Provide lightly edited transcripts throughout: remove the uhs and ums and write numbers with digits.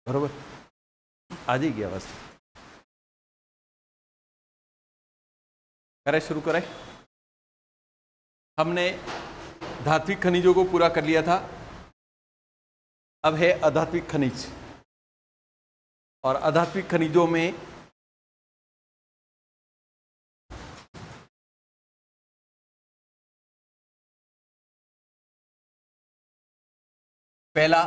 बरोबर, आ जाएगी आवाज। करें, शुरू करें। हमने धात्विक खनिजों को पूरा कर लिया था, अब है अधात्विक खनिज। और अधात्विक खनिजों में पहला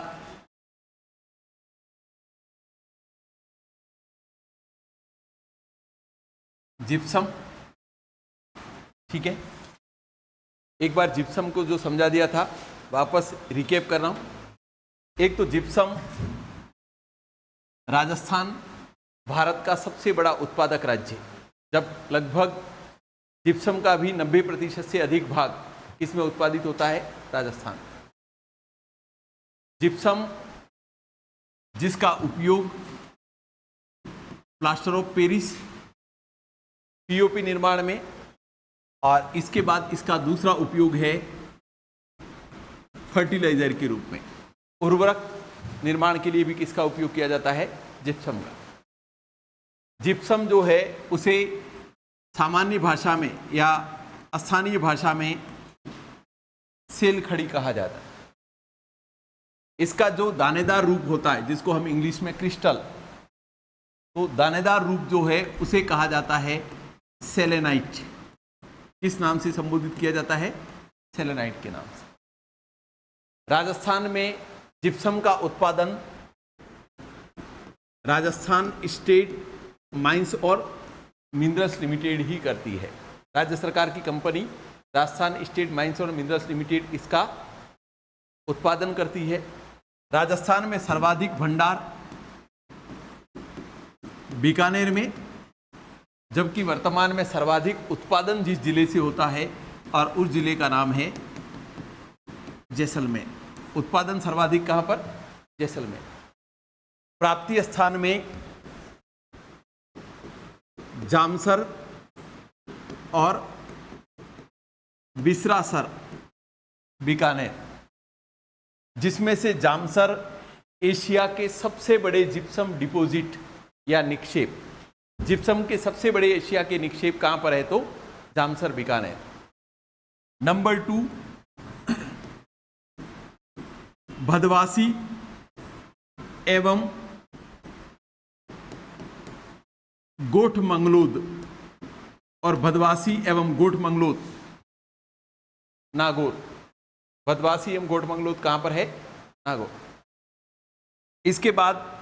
जिप्सम। ठीक है, एक बार जिप्सम को जो समझा दिया था वापस रिकैप कर रहा हूं। एक तो जिप्सम राजस्थान भारत का सबसे बड़ा उत्पादक राज्य, जब लगभग जिप्सम का भी 90% से अधिक भाग इसमें उत्पादित होता है राजस्थान। जिप्सम जिसका उपयोग प्लास्टर ऑफ पेरिस पीओपी निर्माण में, और इसके बाद इसका दूसरा उपयोग है फर्टिलाइजर के रूप में, उर्वरक निर्माण के लिए भी किसका उपयोग किया जाता है, जिप्सम का। जिप्सम जो है उसे सामान्य भाषा में या स्थानीय भाषा में सेल खड़ी कहा जाता है। इसका जो दानेदार रूप होता है जिसको हम इंग्लिश में क्रिस्टल, तो दानेदार रूप जो है उसे कहा जाता है सेलेनाइट। किस नाम से संबोधित किया जाता है, सेलेनाइट के नाम से। राजस्थान में जिप्सम का उत्पादन राजस्थान स्टेट माइंस और मिनरल्स लिमिटेड ही करती है। राज्य सरकार की कंपनी राजस्थान स्टेट माइंस और मिनरल्स लिमिटेड इसका उत्पादन करती है। राजस्थान में सर्वाधिक भंडार बीकानेर में, जबकि वर्तमान में सर्वाधिक उत्पादन जिस जिले से होता है और उस जिले का नाम है जैसलमेर। उत्पादन सर्वाधिक कहां पर, जैसलमेर। प्राप्ति स्थान में जामसर और बिसरासर बीकानेर, जिसमें से जामसर एशिया के सबसे बड़े जिप्सम डिपॉजिट या निक्षेप, जिप्सम के सबसे बड़े एशिया के निक्षेप कहां पर है, तो जामसर बीकानेर। नंबर 2 भदवासी एवं गोठ मंगलोद, और भदवासी एवं गोठ मंगलोद नागौर। भदवासी एवं गोठ मंगलोद कहां पर है, नागौर। इसके बाद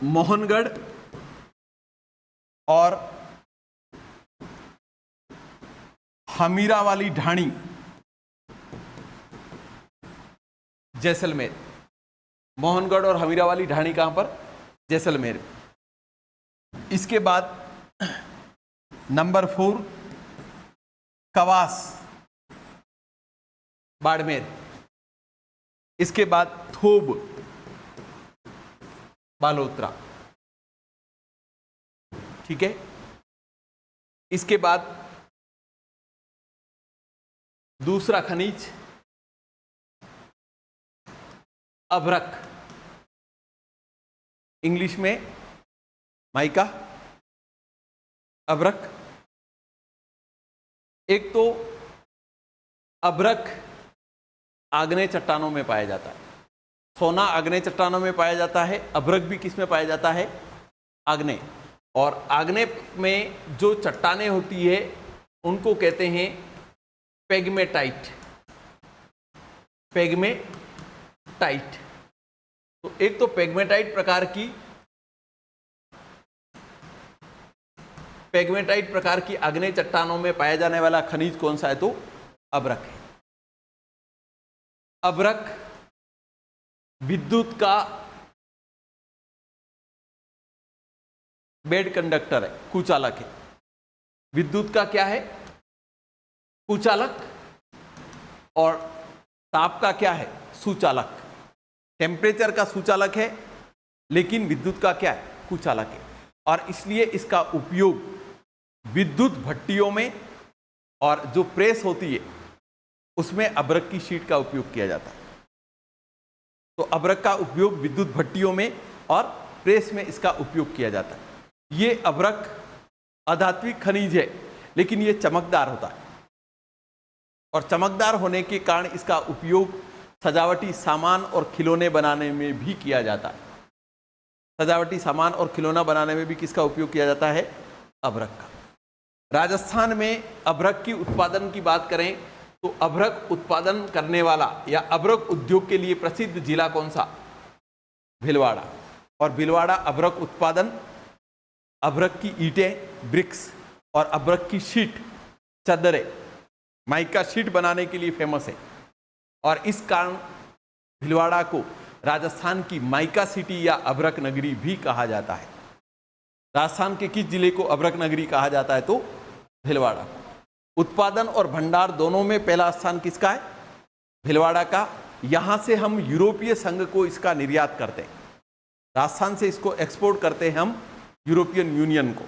मोहनगढ़ और हमीरा वाली ढाणी जैसलमेर। मोहनगढ़ और हमीरा वाली ढाणी कहां पर, जैसलमेर। इसके बाद नंबर 4 कवास बाड़मेर। इसके बाद थोब बालोतरा। ठीक है, इसके बाद दूसरा खनिज अभ्रक, इंग्लिश में माइका, अभ्रक। एक तो अभ्रक आग्नेय चट्टानों में पाया जाता है, सोना आग्नेय चट्टानों में पाया जाता है, अभ्रक भी किस में पाया जाता है, आग्नेय। और आग्नेय में जो चट्टानें होती है उनको कहते हैं पेग्मेटाइट। पेग्मेटाइट, तो एक तो पेग्मेटाइट प्रकार की आग्नेय चट्टानों में पाया जाने वाला खनिज कौन सा है, तो अभ्रक है। अभ्रक विद्युत का बेड कंडक्टर है, कुचालक है। विद्युत का क्या है, कुचालक, और ताप का क्या है, सुचालक। टेम्परेचर का सुचालक है लेकिन विद्युत का क्या है, कुचालक है। और इसलिए इसका उपयोग विद्युत भट्टियों में और जो प्रेस होती है उसमें अभ्रक की शीट का उपयोग किया जाता है। तो अभ्रक का उपयोग विद्युत भट्टियों में और प्रेस में इसका उपयोग किया जाता है। ये अभ्रक अधात्विक खनिज है, लेकिन ये चमकदार होता है और चमकदार होने के कारण इसका उपयोग सजावटी सामान और खिलौने बनाने में भी किया जाता है। सजावटी सामान और खिलौना बनाने में भी किसका उपयोग किया जाता है? अभ्रक का। राजस्थान में अभ्रक की उत्पादन की बात करें तो अभ्रक उत्पादन करने वाला या अभ्रक उद्योग के लिए प्रसिद्ध जिला कौन सा? भीलवाड़ा। और भीलवाड़ा अभ्रक उत्पादन, अभ्रक की ईंटें, ब्रिक्स और अभ्रक की शीट, चादरें, माइका शीट बनाने के लिए फेमस है और इस कारण भीलवाड़ा को राजस्थान की माइका सिटी या अभ्रक नगरी भी कहा जाता है। राजस्थान के किस जिले को अभ्रक नगरी कहा जाता है? तो भीलवाड़ा। उत्पादन और भंडार दोनों में पहला स्थान किसका है? भीलवाड़ा का। यहां से हम यूरोपीय संघ को इसका निर्यात करते हैं। राजस्थान से इसको एक्सपोर्ट करते हैं हम यूरोपियन यूनियन को।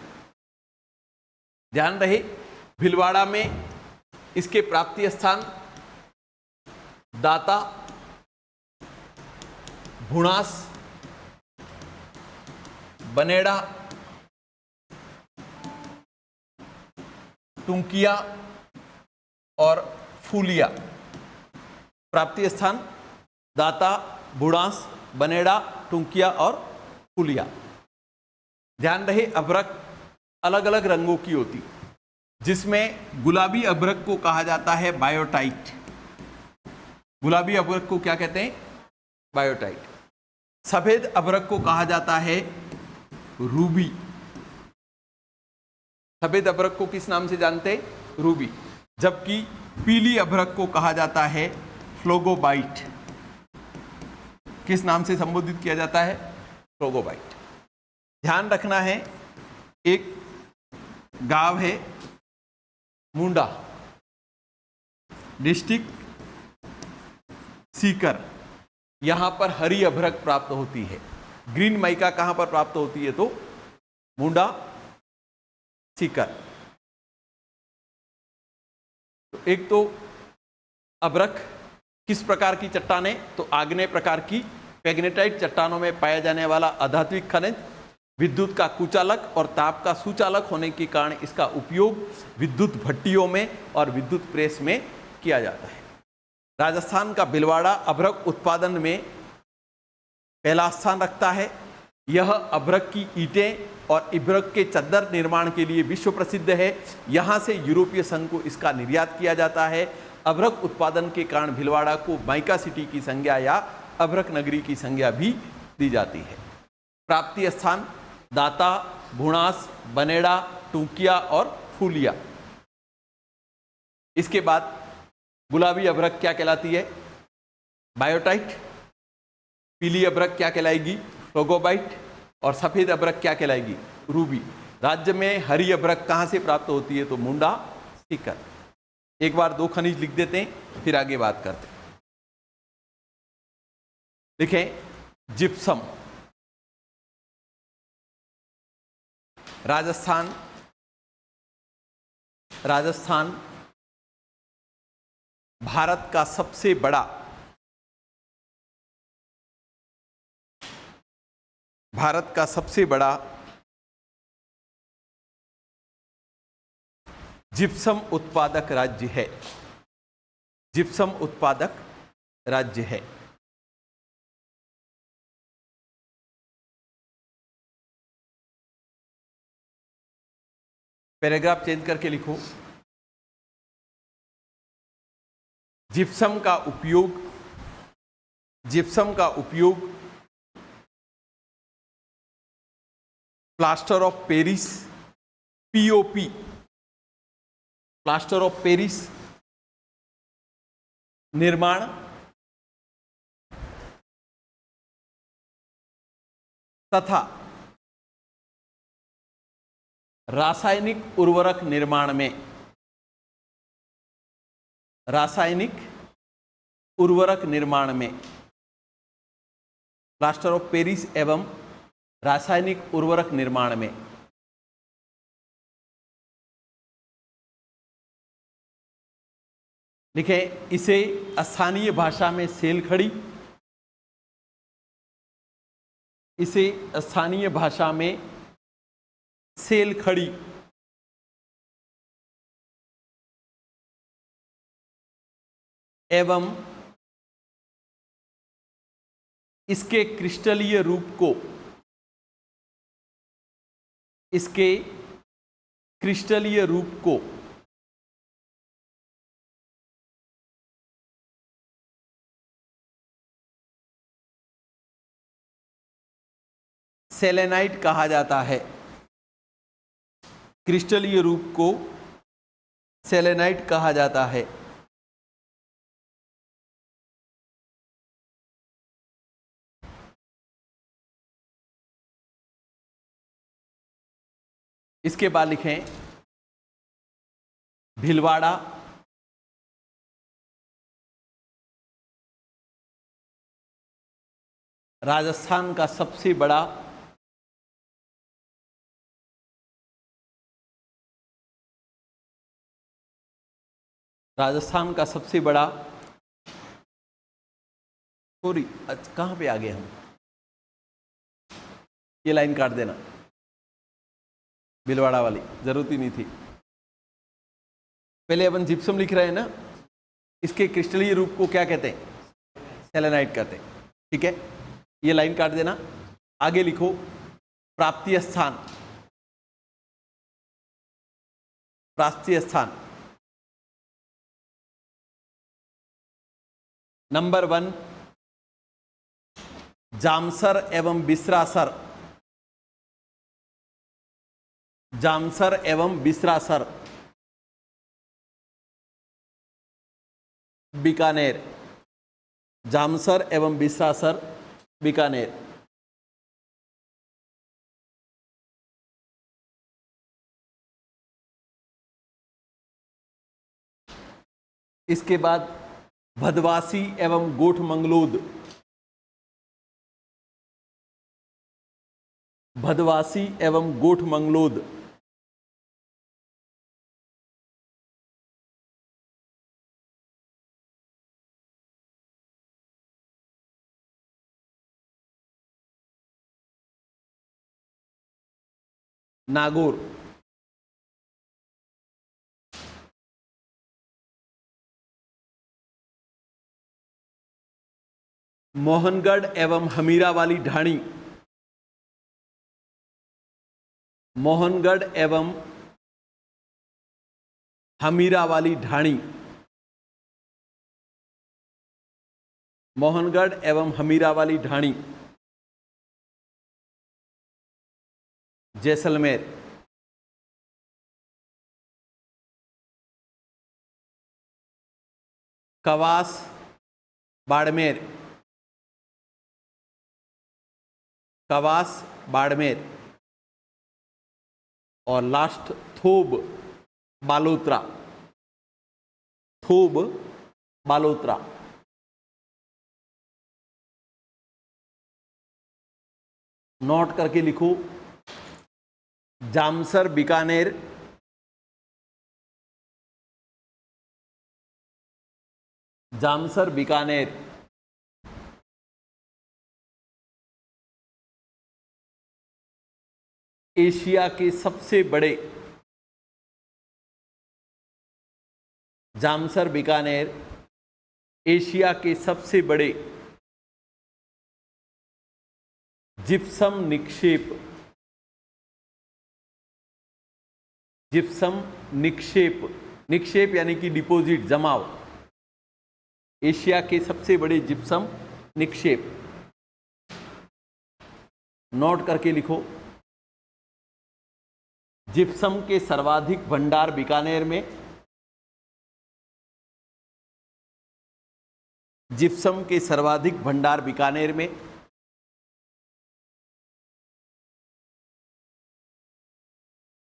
ध्यान रहे, भीलवाड़ा में इसके प्राप्ति स्थान दाता, भुणास, बनेड़ा, टुंकिया और फूलिया। प्राप्ति स्थान दाता, भुणास, बनेड़ा, टुंकिया और फूलिया। ध्यान रहे, अभ्रक अलग अलग रंगों की होती, जिसमें गुलाबी अभ्रक को कहा जाता है बायोटाइट। गुलाबी अभ्रक को क्या कहते हैं? बायोटाइट। सफेद अभ्रक को कहा जाता है रूबी। सफेद अभ्रक को किस नाम से जानते हैं? रूबी। जबकि पीली अभ्रक को कहा जाता है फ्लोगोबाइट। किस नाम से संबोधित किया जाता है? फ्लोगोबाइट। ध्यान रखना है, एक गांव है मुंडा, डिस्ट्रिक्ट सीकर, यहां पर हरी अभ्रक प्राप्त होती है। ग्रीन माइका कहां पर प्राप्त होती है? तो मुंडा, सीकर। तो एक तो अभ्रक किस प्रकार की चट्टानें? तो आग्नेय प्रकार की पैग्नेटाइट चट्टानों में पाया जाने वाला अधात्विक खनिज, विद्युत का कुचालक और ताप का सुचालक होने के कारण इसका उपयोग विद्युत भट्टियों में और विद्युत प्रेस में किया जाता है। राजस्थान का भीलवाड़ा अभ्रक उत्पादन में पहला स्थान रखता है। यह अभ्रक की ईंटें और अभ्रक के चद्दर निर्माण के लिए विश्व प्रसिद्ध है। यहां से यूरोपीय संघ को इसका निर्यात किया जाता है। अभ्रक उत्पादन के कारण भीलवाड़ा को माइका सिटी की संज्ञा या अभ्रक नगरी की संज्ञा भी दी जाती है। प्राप्ति स्थान दाता, भुणास, बनेड़ा, टुंकिया और फूलिया। इसके बाद गुलाबी अभ्रक क्या कहलाती है? बायोटाइट। पीली अभ्रक क्या कहलाएगी? फ्लोगोबाइट। और सफेद अभ्रक क्या कहलाएगी? रूबी। राज्य में हरी अभ्रक कहां से प्राप्त होती है? तो मुंडा, सीकर। एक बार दो खनिज लिख देते हैं, फिर आगे बात करते हैं। देखें, जिप्सम। राजस्थान भारत का सबसे बड़ा जिप्सम उत्पादक राज्य है। जिप्सम उत्पादक राज्य है। पैराग्राफ चेंज करके लिखो। जिप्सम का उपयोग plaster of Paris, POP, plaster of Paris निर्माण तथा रासायनिक उर्वरक निर्माण में प्लास्टर ऑफ पेरिस एवं रासायनिक उर्वरक निर्माण में लिखें। इसे स्थानीय भाषा में सेल खड़ी इसे स्थानीय भाषा में सेल खड़ी एवं इसके क्रिस्टलीय रूप को सेलेनाइट कहा जाता है। क्रिस्टलीय रूप को सेलेनाइट कहा जाता है। इसके बाद लिखें भीलवाड़ा, राजस्थान का सबसे बड़ा सॉरी कहाँ पे आ गए हम, ये लाइन काट देना, भीलवाड़ा वाली जरूरत ही नहीं थी। पहले अपन जिप्सम लिख रहे हैं ना, इसके क्रिस्टलीय रूप को क्या कहते हैं, सेलेनाइट कहते हैं। ठीक है, ये लाइन काट देना। आगे लिखो प्राप्तीय स्थान नंबर 1 जामसर एवं बिसरासर, बीकानेर, जामसर एवं बिसरासर बीकानेर। इसके बाद भदवासी एवं गोठमंगलोद, नागौर, मोहनगढ़ एवं हमीरावाली ढाणी, मोहनगढ़ एवं हमीरावाली ढाणी, जैसलमेर। कवास बाड़मेर और लास्ट थोब बालोतरा। नोट करके लिखो जामसर बीकानेर, एशिया के सबसे बड़े, जामसर बीकानेर एशिया के सबसे बड़े जिप्सम निक्षेप यानी कि डिपॉजिट, जमाव, एशिया के सबसे बड़े जिप्सम निक्षेप। नोट करके लिखो जिप्सम के सर्वाधिक भंडार बीकानेर में,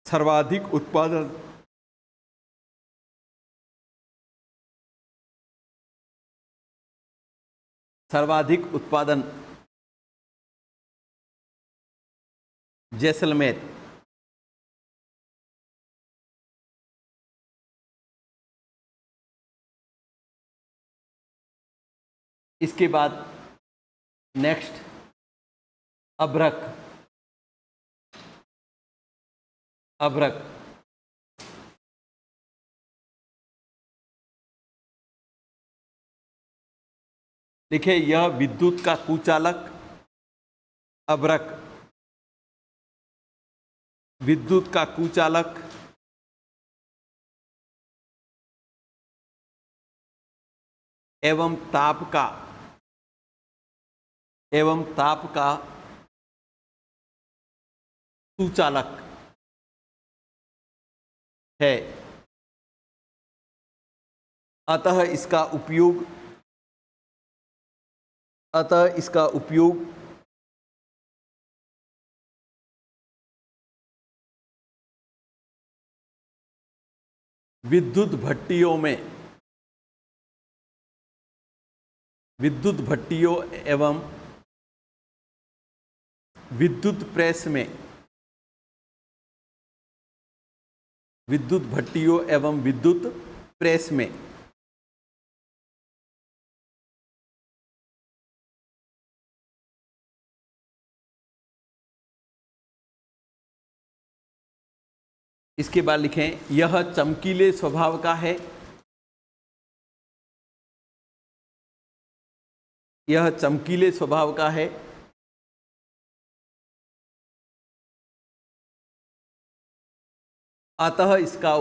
सर्वाधिक उत्पादन जैसलमेर। इसके बाद नेक्स्ट अभ्रक, अभ्रक। देखिए, यह विद्युत का कुचालक अभ्रक, विद्युत का कुचालक एवं ताप का सुचालक है। अतः इसका उपयोग विद्युत भट्टियों एवं विद्युत प्रेस में, विद्युत भट्टियों एवं विद्युत प्रेस में इसके बाद लिखें, यह चमकीले स्वभाव का है, यह चमकीले स्वभाव का है, अतः इसका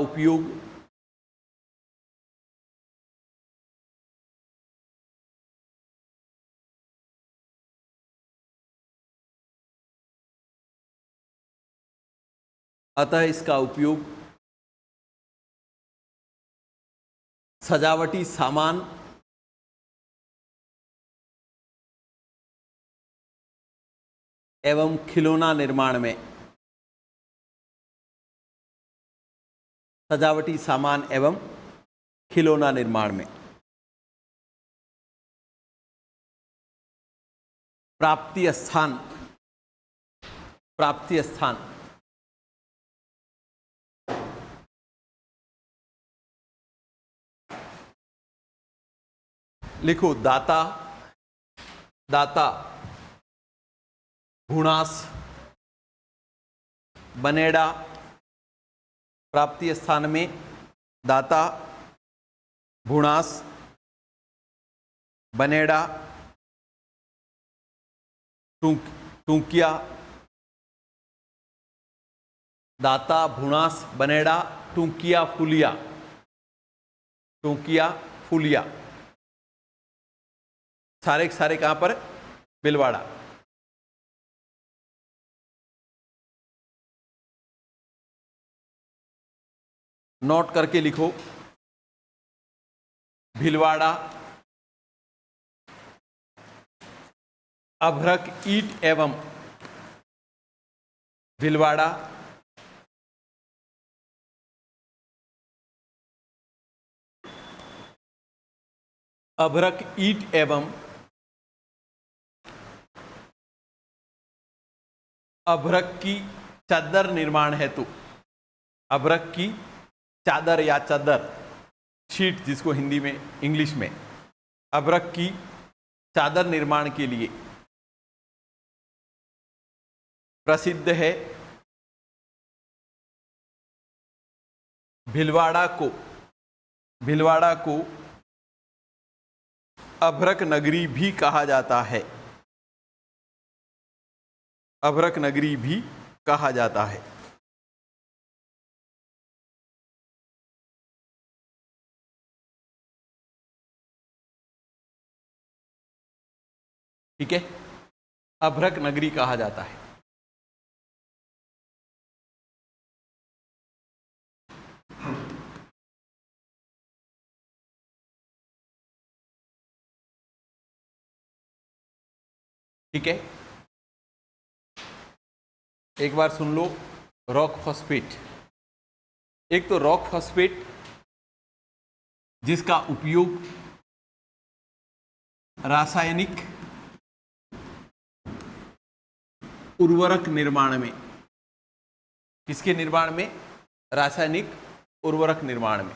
उपयोग सजावटी सामान एवं खिलौना निर्माण में, सजावटी सामान एवं खिलौना निर्माण में। प्राप्ति स्थान, प्राप्ति स्थान, लिखो, दाता, दाता, भूणास, बनेड़ा। प्राप्ति स्थान में दाता, भूणास, बनेड़ा, टूंकिया, दाता, भूणास, बनेड़ा, टूंकिया, फुलिया, टूंकिया, फुलिया, सारे के सारे कहां पर? भिलवाड़ा। नोट करके लिखो, भिलवाड़ा, अभ्रक ईट एवं, भिलवाड़ा अभ्रक ईट एवं अभ्रक की चादर निर्माण हेतु, अभ्रक की चादर या चादर, शीट जिसको हिंदी में, इंग्लिश में, अभ्रक की चादर निर्माण के लिए प्रसिद्ध है। भिलवाड़ा को अभ्रक नगरी भी कहा जाता है, अभ्रक नगरी भी कहा जाता है। ठीक है, अभ्रक नगरी कहा जाता है। ठीक है, एक बार सुन लो, रॉक फॉस्फेट। एक तो रॉक फॉस्फेट जिसका उपयोग रासायनिक उर्वरक निर्माण में, किसके निर्माण में? रासायनिक उर्वरक निर्माण में।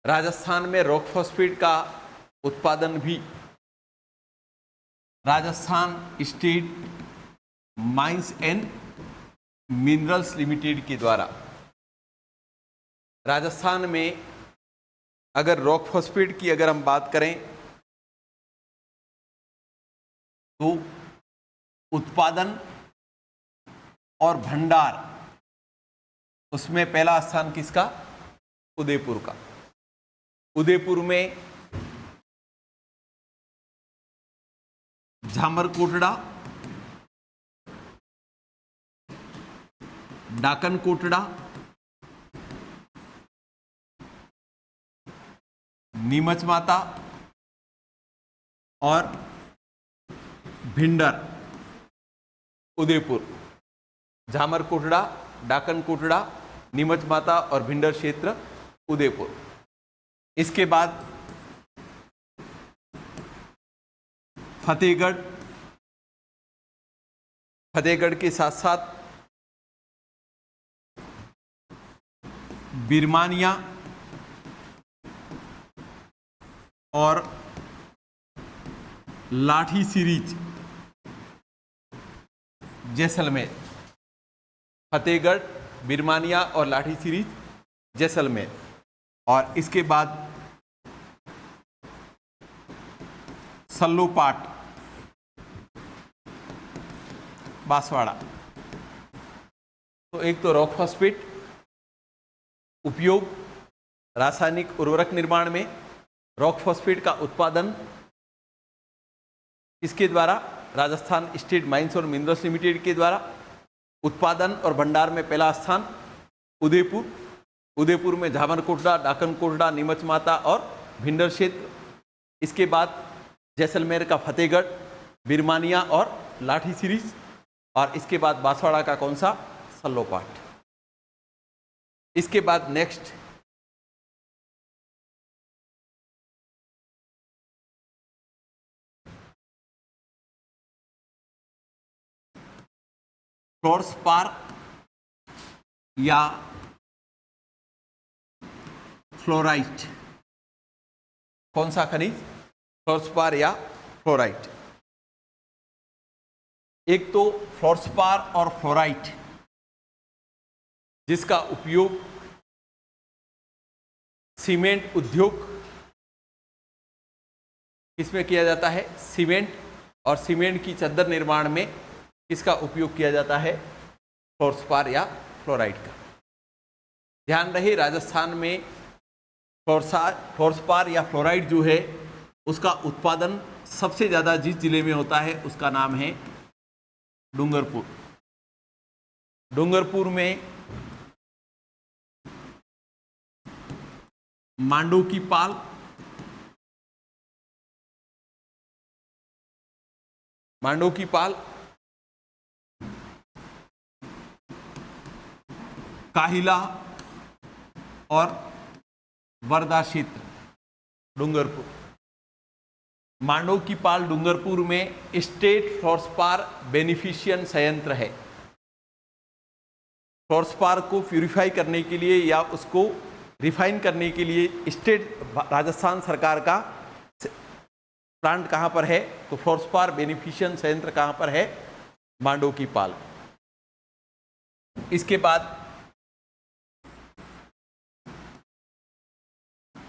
राजस्थान में रॉक फॉस्फेट का उत्पादन भी Rajasthan state mines and minerals limited के द्वारा राजस्थान में अगर रॉक फॉस्फेट की अगर हम बात करें तो उत्पादन और भंडार, उसमें पहला स्थान किसका? उदयपुर का। उदयपुर में झामरकोटड़ा, डाकन कोटड़ा, नीमच माता और भिंडर। उदयपुर, झामर कोटड़ा, डाकन कोटड़ा, नीमच माता और भिंडर क्षेत्र उदयपुर। इसके बाद फतेहगढ़, फतेहगढ़ के साथ साथ बिरमानिया और लाठी सीरीज जैसलमेर। फतेहगढ़, बिरमानिया और लाठी सीरीज जैसलमेर। और इसके बाद सल्लोपाट, बांसवाड़ा। तो एक तो रॉक फॉस्फेट उपयोग रासायनिक उर्वरक निर्माण में, रॉक फॉस्फेट का उत्पादन इसके द्वारा राजस्थान स्टेट माइंस और मिनरल्स लिमिटेड के द्वारा, उत्पादन और भंडार में पहला स्थान उदयपुर। उदयपुर में झामरकोटड़ा, डाकन कोटड़ा, नीमच माता और भिंडर क्षेत्र। इसके बाद जैसलमेर का फतेहगढ़, बिरमानिया और लाठी सीरीज। और इसके बाद बांसवाड़ा का कौन सा? सल्लोपाट। इसके बाद नेक्स्ट फ्लोरस्पार या फ्लोराइट। कौन सा खनिज? फ्लोरस्पार या फ्लोराइट। एक तो फ्लोरस्पार और फ्लोराइट, जिसका उपयोग सीमेंट उद्योग इसमें किया जाता है। सीमेंट और सीमेंट की चद्दर निर्माण में किसका उपयोग किया जाता है? फ्लोरस्पार या फ्लोराइट का। ध्यान रहे, राजस्थान में फ्लोरस्पार या फ्लोराइट जो है उसका उत्पादन सबसे ज़्यादा जिस जिले में होता है उसका नाम है डूंगरपुर। डूंगरपुर में मांडू की पाल, मांडू की पाल, काहिला और वर्धा क्षेत्र डूंगरपुर। मांडू की पाल डूंगरपुर में स्टेट फ्लोरस्पार बेनिफिशियन संयंत्र है। फ्लोरस्पार को प्यूरिफाई करने के लिए या उसको रिफाइन करने के लिए स्टेट राजस्थान सरकार का प्लांट कहाँ पर है? तो फ्लोरस्पार बेनिफिशियन संयंत्र कहाँ पर है? मांडू की पाल। इसके बाद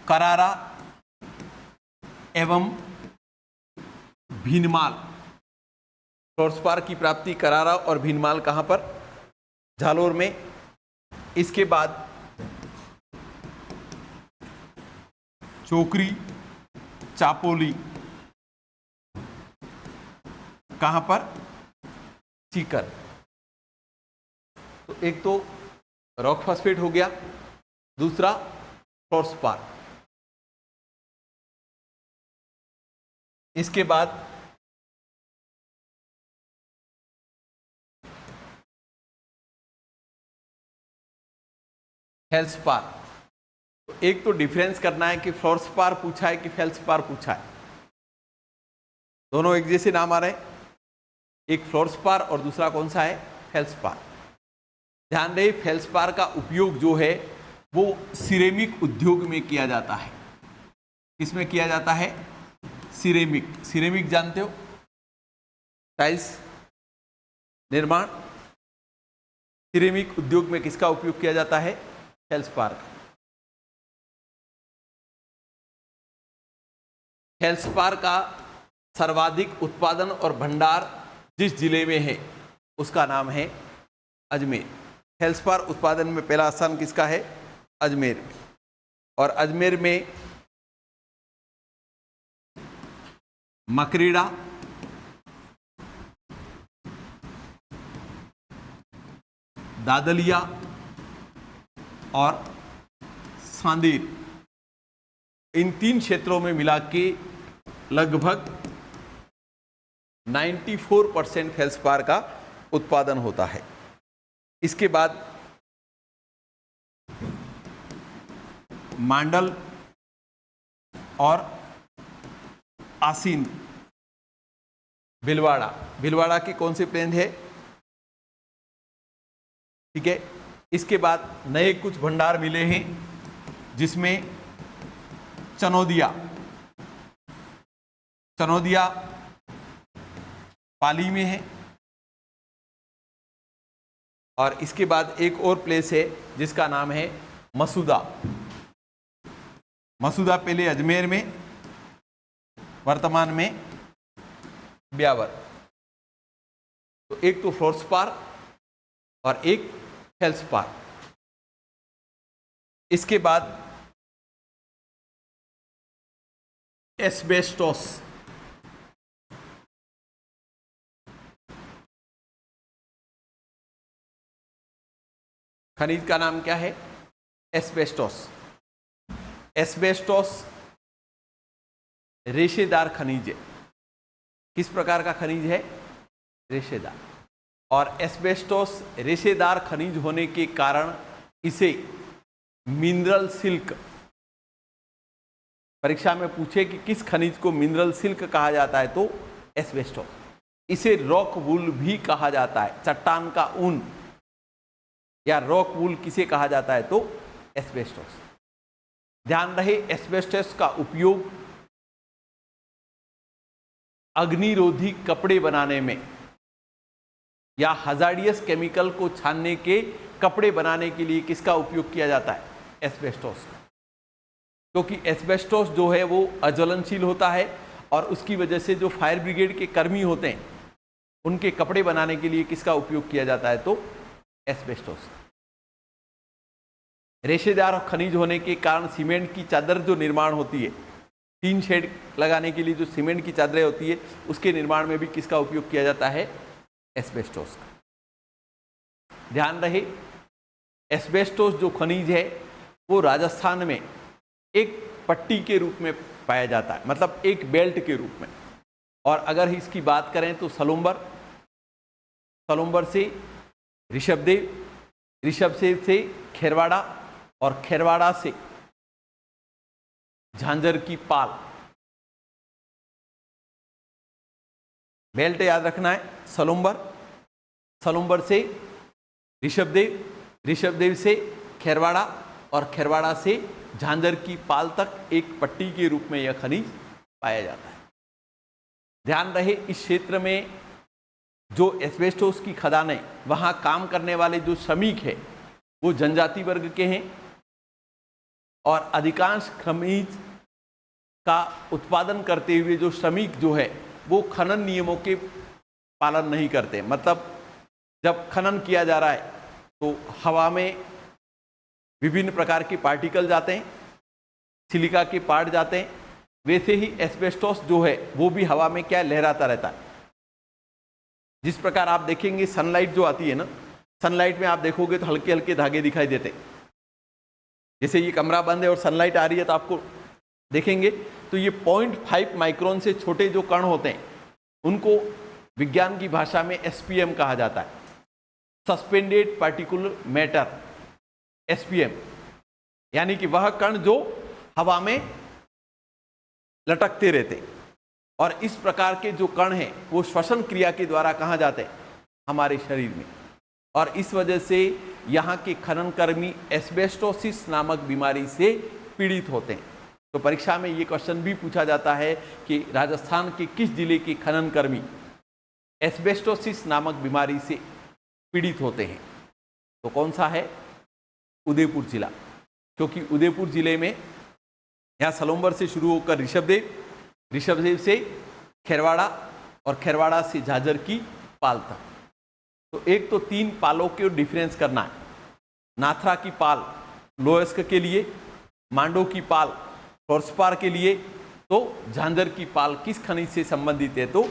करारा एवं भीनमाल। फ्लोरस्पार की प्राप्ति करारा और भीनमाल कहाँ पर? झालोर में। इसके बाद चोकरी, चापोली कहाँ पर? सीकर। तो एक तो रॉक फॉस्फेट हो गया, दूसरा फ्लोरस्पार। इसके बाद फेल्सपार। तो एक तो डिफरेंस करना है कि फ्लोरस्पार पूछा है कि फेल्सपार पूछा है। दोनों एक जैसे नाम आ रहे हैं, एक फ्लोरस्पार और दूसरा कौन सा है? फेल्सपार। ध्यान रहे, फेल्सपार का उपयोग जो है वो सिरेमिक उद्योग में किया जाता है। किसमें किया जाता है? सिरेमिक। सिरेमिक जानते हो? टाइल्स निर्माण, सिरेमिक उद्योग में किसका उपयोग किया जाता है? फेल्सपार का। फेल्सपार का सर्वाधिक उत्पादन और भंडार जिस जिले में है उसका नाम है अजमेर। फेल्सपार उत्पादन में पहला स्थान किसका है? अजमेर में। और अजमेर में मकरेड़ा, दादलिया और सांदेर, इन 3 क्षेत्रों में मिला के लगभग 94% फेल्सपार का उत्पादन होता है। इसके बाद मांडल और आसीन, भिलवाड़ा। भिलवाड़ा के कौन से प्लेन है? ठीक है। इसके बाद नए कुछ भंडार मिले हैं जिसमें चनौदिया पाली में है। और इसके बाद एक और प्लेस है जिसका नाम है मसूदा। मसूदा पहले अजमेर में, वर्तमान में ब्यावर। तो एक तो फेल्सपार और एक फेल्सपार। इसके बाद एस्बेस्टोस, खनिज का नाम क्या है? एस्बेस्टोस। एस्बेस्टोस रेशेदार खनिज है। किस प्रकार का खनिज है? रेशेदार। और एस्बेस्टोस रेशेदार खनिज होने के कारण इसे मिनरल सिल्क, परीक्षा में पूछे कि किस खनिज को मिनरल सिल्क कहा जाता है तो एस्बेस्टोस। इसे रॉक वूल भी कहा जाता है, चट्टान का ऊन या रॉक वूल किसे कहा जाता है तो एस्बेस्टोस। ध्यान रहे, एस्बेस्टोस का उपयोग अग्निरोधी कपड़े बनाने में या हजार्डियस केमिकल को छानने के कपड़े बनाने के लिए किसका उपयोग किया जाता है? एस्बेस्टोस का। क्योंकि एस्बेस्टोस जो है वो अज्वलनशील होता है और उसकी वजह से जो फायर ब्रिगेड के कर्मी होते हैं उनके कपड़े बनाने के लिए किसका उपयोग किया जाता है तो एस्बेस्टोस। रेशेदार खनिज होने के कारण सीमेंट की चादर जो निर्माण होती है, टीन शेड लगाने के लिए जो सीमेंट की चादरें होती है उसके निर्माण में भी किसका उपयोग किया जाता है? एस्बेस्टोस का। ध्यान रहे, एस्बेस्टोस जो खनिज है वो राजस्थान में एक पट्टी के रूप में पाया जाता है, मतलब एक बेल्ट के रूप में। और अगर इसकी बात करें तो सलुम्बर से ऋषभदेव, ऋषभदेव से खेरवाड़ा और खेरवाड़ा से झांझर की पाल। बेल्ट याद रखना है, सलुम्बर से ऋषभदेव, ऋषभदेव से खेरवाड़ा और खेरवाड़ा से झांझर की पाल तक एक पट्टी के रूप में यह खनिज पाया जाता है। ध्यान रहे, इस क्षेत्र में जो एस्बेस्टोस की खदानें, वहाँ काम करने वाले जो श्रमिक है वो जनजाति वर्ग के हैं और अधिकांश खनिज का उत्पादन करते हुए जो श्रमिक जो है वो खनन नियमों के पालन नहीं करते। मतलब जब खनन किया जा रहा है तो हवा में विभिन्न प्रकार के पार्टिकल जाते हैं, सिलिका के पार्ट जाते हैं, वैसे ही एस्बेस्टोस जो है वो भी हवा में क्या लहराता रहता है। जिस प्रकार आप देखेंगे सनलाइट जो आती है ना, सनलाइट में आप देखोगे तो हल्के हल्के धागे दिखाई देते हैं। जैसे ये कमरा बंद है और सनलाइट आ रही है तो आपको देखेंगे तो ये 0.5 माइक्रोन से छोटे जो कण होते हैं उनको विज्ञान की भाषा में एसपीएम कहा जाता है, सस्पेंडेड पार्टिकुलर मैटर, एसपीएम। यानी कि वह कण जो हवा में लटकते रहते। और इस प्रकार के जो कण हैं वो श्वसन क्रिया के द्वारा कहाँ जाते हैं? हमारे शरीर में। और इस वजह से यहाँ के खनन कर्मी एस्बेस्टोसिस नामक बीमारी से पीड़ित होते हैं। तो परीक्षा में ये क्वेश्चन भी पूछा जाता है कि राजस्थान के किस जिले के खनन कर्मी एस्बेस्टोसिस नामक बीमारी से पीड़ित होते हैं। तो कौन सा है? उदयपुर जिला, क्योंकि उदयपुर जिले में यहाँ सलोम्बर से शुरू होकर ऋषभदेव, ऋषभदेव से खेरवाड़ा और खेरवाड़ा से झाझर की पाल तक। तो एक तो 3 पालों के डिफरेंस करना है। नाथरा की पाल लोयस्क के लिए, मांडो की पाल फ्लोर्सपार के लिए, तो झांझर की पाल किस खनिज से संबंधित है? तो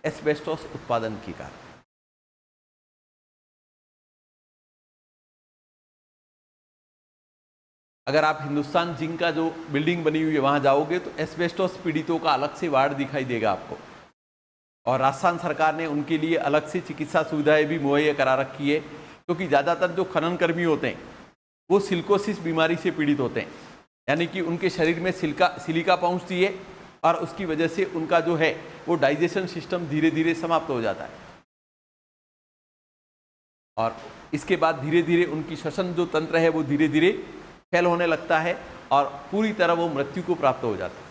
एस्बेस्टोस उत्पादन के कारण। अगर आप हिंदुस्तान जिंक का जो बिल्डिंग बनी हुई है वहां जाओगे तो एस्बेस्टोस पीड़ितों का अलग से वार्ड दिखाई देगा आपको, और राजस्थान सरकार ने उनके लिए अलग से चिकित्सा सुविधाएं भी मुहैया करा रखी है, क्योंकि ज़्यादातर जो खनन कर्मी होते हैं वो सिलिकोसिस बीमारी से पीड़ित होते हैं, यानी कि उनके शरीर में सिलिका पहुंचती है और उसकी वजह से उनका जो है वो डाइजेशन सिस्टम धीरे धीरे समाप्त हो जाता है, और इसके बाद धीरे धीरे उनकी श्वसन जो तंत्र है वो धीरे धीरे फेल होने लगता है और पूरी तरह वो मृत्यु को प्राप्त हो जाता है।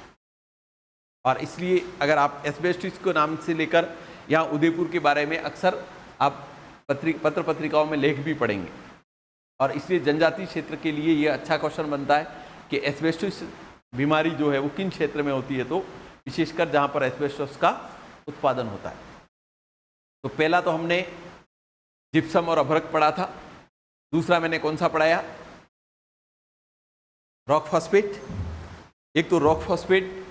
और इसलिए अगर आप एस्बेस्टोस को नाम से लेकर यहाँ उदयपुर के बारे में अक्सर आप पत्र पत्रिकाओं में लेख भी पढ़ेंगे, और इसलिए जनजातीय क्षेत्र के लिए ये अच्छा क्वेश्चन बनता है कि एस्बेस्टोस बीमारी जो है वो किन क्षेत्र में होती है, तो विशेषकर जहाँ पर एस्बेस्टोस का उत्पादन होता है। तो पहला तो हमने जिप्सम और अभ्रक पढ़ा था, दूसरा मैंने कौन सा पढ़ाया? Rock phosphate. एक तो रॉक फॉस्फेट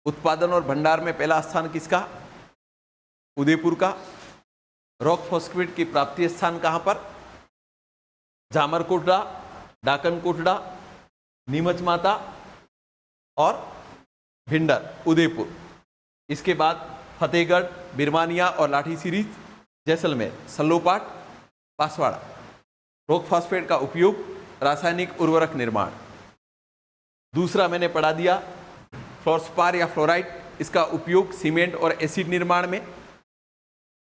उत्पादन और भंडार में पहला स्थान किसका? उदयपुर का। रॉक फॉस्फेट की प्राप्ति स्थान कहाँ पर? जामर कोटड़ा, डाकन कोटड़ा, नीमच माता और भिंडर, उदयपुर। इसके बाद फतेहगढ़, बिरमानिया और लाठी series, Jaisalmer, Sallopat, Banswara. Rock phosphate का उपयोग रासायनिक उर्वरक निर्माण। दूसरा मैंने पढ़ा दिया फ्लोर्सपार या फ्लोराइड, इसका उपयोग सीमेंट और एसिड निर्माण में।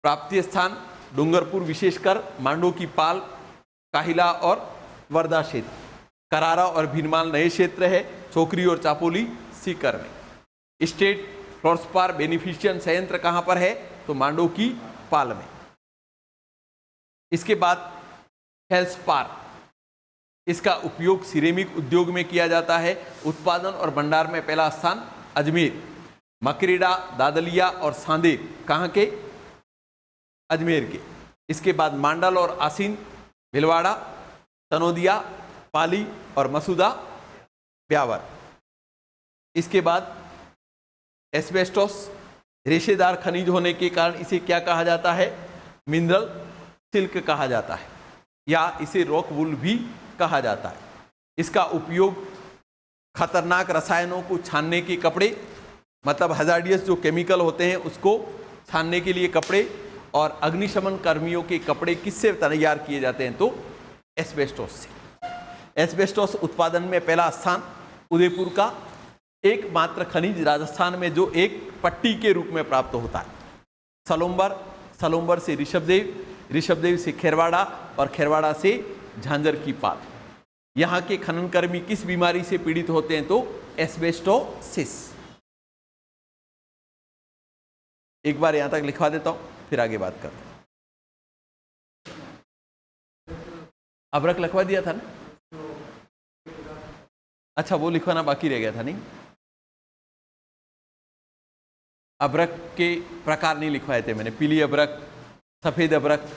प्राप्ति स्थान डूंगरपुर, विशेषकर मांडो की पाल, काहिला और वर्धा क्षेत्र। करारा और भीनमाल नए क्षेत्र है, छोकरी और चापोली सीकर में। स्टेट फ्लोर्सपार बेनिफिशियन संयंत्र कहाँ पर है? तो मांडो की पाल में। इसके बाद फेल्सपार, इसका उपयोग सिरेमिक उद्योग में किया जाता है। उत्पादन और भंडार में पहला स्थान अजमेर। मकरेड़ा, दादलिया और सांदेर कहाँ के? अजमेर के। इसके बाद मांडल और आसीन, भिलवाड़ा, तनोदिया, पाली और मसूदा, ब्यावर। इसके बाद एस्बेस्टोस रेशेदार खनिज होने के कारण इसे क्या कहा जाता है? मिनरल सिल्क कहा जाता है, या इसे रॉक वूल भी कहा जाता है। इसका उपयोग खतरनाक रसायनों को छानने के कपड़े, मतलब हजार्डियस जो केमिकल होते हैं उसको छानने के लिए कपड़े, और अग्निशमन कर्मियों के कपड़े किससे तैयार किए जाते हैं? तो एस्बेस्टोस से। एस्बेस्टोस उत्पादन में पहला स्थान उदयपुर का, एकमात्र खनिज राजस्थान में जो एक पट्टी के रूप में प्राप्त होता है। सलोम्बर, सलोम्बर से ऋषभदेव, ऋषभदेव से खेरवाड़ा और खेरवाड़ा से झांझर की पाल। यहाँ के खनन कर्मी किस बीमारी से पीड़ित होते हैं? तो एस्बेस्टोसिस। एक बार यहां तक लिखवा देता हूं, फिर आगे बात करते हैं। अभ्रक लिखवा दिया था ना? अच्छा, वो लिखवाना बाकी रह गया था। नहीं, अभ्रक के प्रकार नहीं लिखवाए थे मैंने। पीली अभ्रक, सफेद अभ्रक,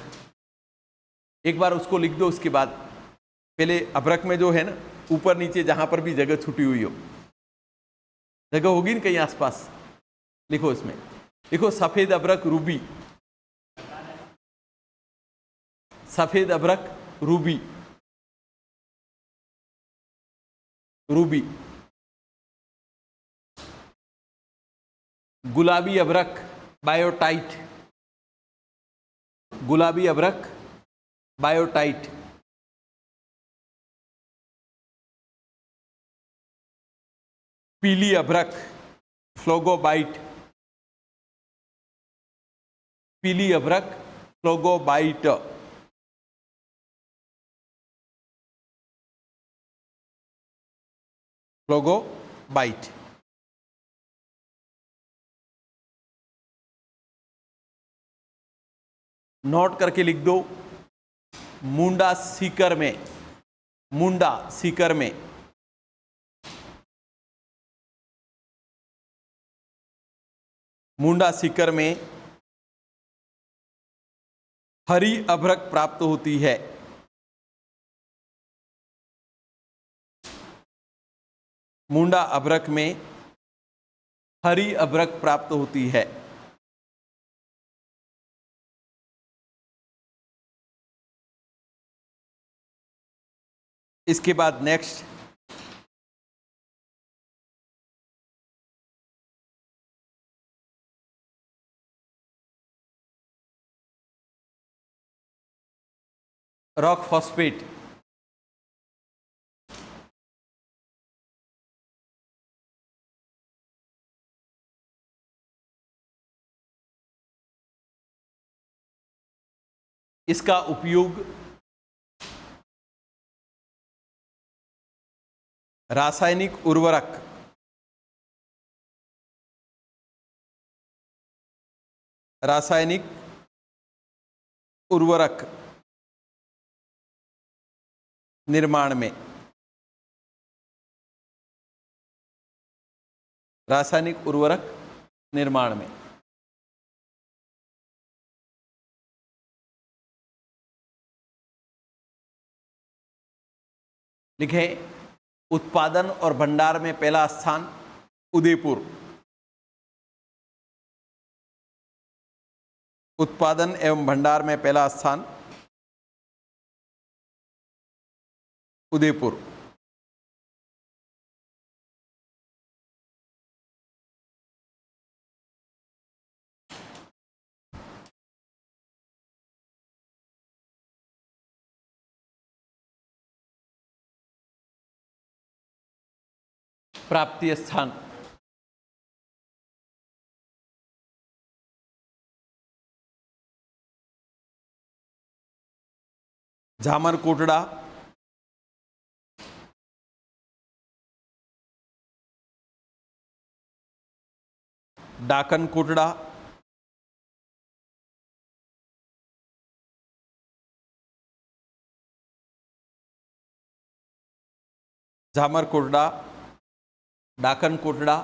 एक बार उसको लिख दो। उसके बाद पहले अभ्रक में जो है ना, ऊपर नीचे जहां पर भी जगह छुटी हुई हो, जगह होगी ना कहीं आसपास, लिखो इसमें। लिखो सफेद अभ्रक रूबी, सफेद अभ्रक रूबी, रूबी। गुलाबी अभ्रक बायोटाइट, गुलाबी अभ्रक बायोटाइट। पीली अभ्रक फ्लोगोबाइट, पीली अभ्रक फ्लोगोबाइट। फ्लोगोबाइट। नोट करके लिख दो, मुंडा सीकर में, मुंडा सीकर में मुंडा सीकर में हरी अभ्रक प्राप्त होती है। मुंडा अभ्रक में हरी अभ्रक प्राप्त होती है। इसके बाद नेक्स्ट, रॉक फॉस्फेट, इसका उपयोग रासायनिक उर्वरक, रासायनिक उर्वरक निर्माण में, रासायनिक उर्वरक निर्माण में। लिखें, उत्पादन और भंडार में पहला स्थान उदयपुर, उत्पादन एवं भंडार में पहला स्थान उदयपुर। प्राप्ति स्थान झामर कोटड़ा, डाकन कोटड़ा, झामर कोटड़ा, डाकन कोटड़ा,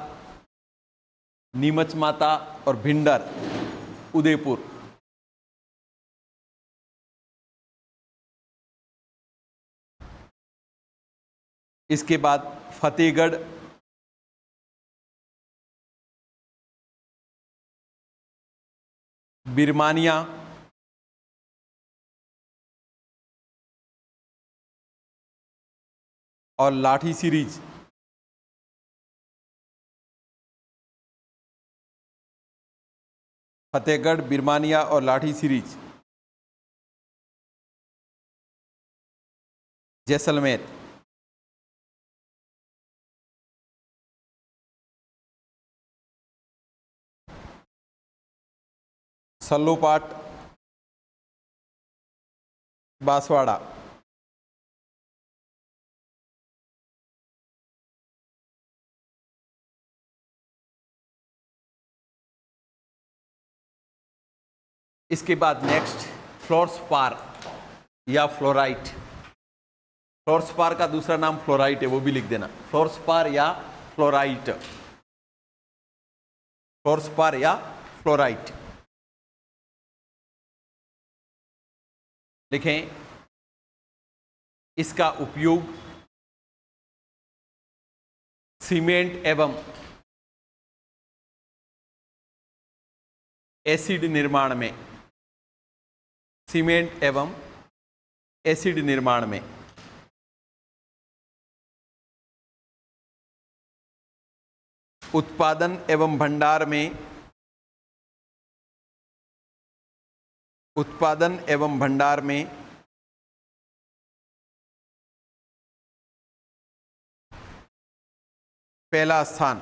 नीमच माता और भिंडर उदयपुर। इसके बाद फतेहगढ़, बिरमानिया, और लाठी सीरीज। फतेहगढ़, बिरमानिया और लाठी सीरीज जैसलमेर। सल्लोपाट, बांसवाड़ा। इसके बाद नेक्स्ट फ्लोरस्पार या फ्लोराइट। फ्लोरस्पार का दूसरा नाम फ्लोराइट है, वो भी लिख देना, फ्लोरस्पार या फ्लोराइट, फ्लोरस्पार या फ्लोराइट। लिखें, इसका उपयोग सीमेंट एवं एसिड निर्माण में, सीमेंट एवं एसिड निर्माण में, उत्पादन एवं भंडार में, उत्पादन एवं भंडार में पहला स्थान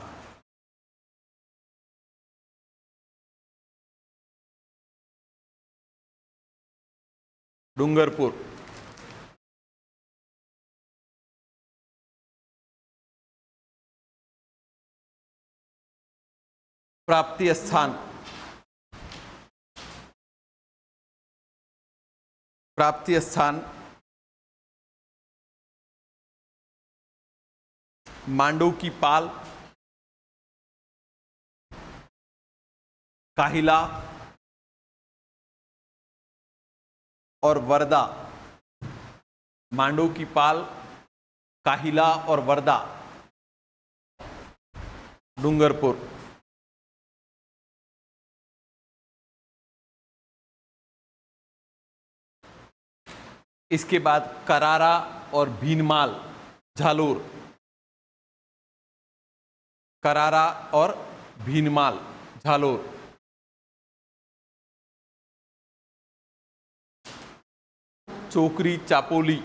डूंगरपुर। प्राप्ति स्थान प्राप्ति स्थान मांडू की पाल, काहिला और वर्धा। मांडू की पाल, काहिला और वर्धा, डूंगरपुर। इसके बाद करारा और भीनमाल, झालोर। करारा और भीनमाल, झालोर। चोकरी चापोली,